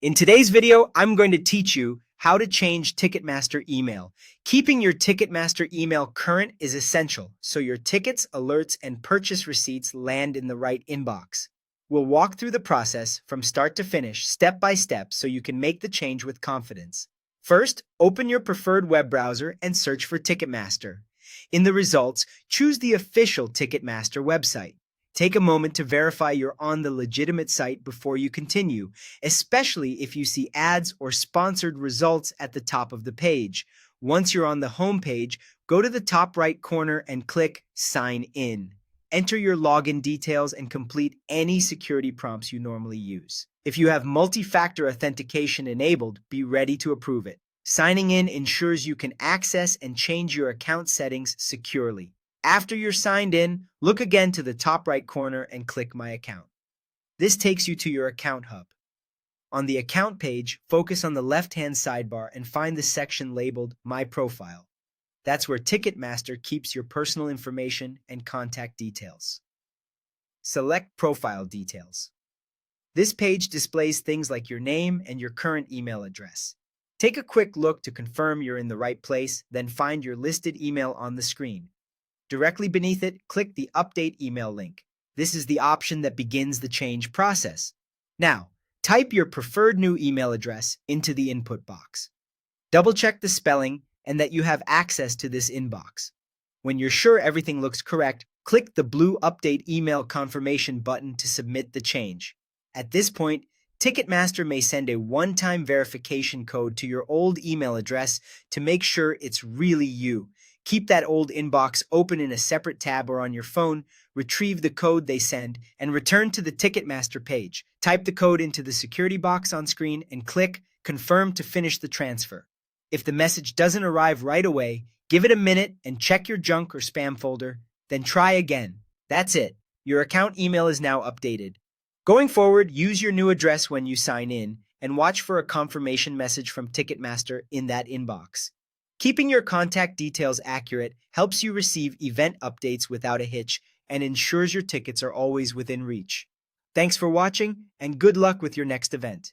In today's video, I'm going to teach you how to change Ticketmaster email. Keeping your Ticketmaster email current is essential so your tickets, alerts, and purchase receipts land in the right inbox. We'll walk through the process from start to finish, step by step, so you can make the change with confidence. First, open your preferred web browser and search for Ticketmaster. In the results, choose the official Ticketmaster website. Take a moment to verify you're on the legitimate site before you continue, especially if you see ads or sponsored results at the top of the page. Once you're on the home page, go to the top right corner and click Sign In. Enter your login details and complete any security prompts you normally use. If you have multi-factor authentication enabled, be ready to approve it. Signing in ensures you can access and change your account settings securely. After you're signed in, look again to the top right corner and click My Account. This takes you to your account hub. On the account page, focus on the left-hand sidebar and find the section labeled My Profile. That's where Ticketmaster keeps your personal information and contact details. Select Profile Details. This page displays things like your name and your current email address. Take a quick look to confirm you're in the right place, then find your listed email on the screen. Directly beneath it, click the Update Email link. This is the option that begins the change process. Now, type your preferred new email address into the input box. Double-check the spelling and that you have access to this inbox. When you're sure everything looks correct, click the blue Update Email Confirmation button to submit the change. At this point, Ticketmaster may send a one-time verification code to your old email address to make sure it's really you. Keep that old inbox open in a separate tab or on your phone, retrieve the code they send, and return to the Ticketmaster page. Type the code into the security box on screen and click Confirm to finish the transfer. If the message doesn't arrive right away, give it a minute and check your junk or spam folder, then try again. That's it. Your account email is now updated. Going forward, use your new address when you sign in and watch for a confirmation message from Ticketmaster in that inbox. Keeping your contact details accurate helps you receive event updates without a hitch and ensures your tickets are always within reach. Thanks for watching, and good luck with your next event.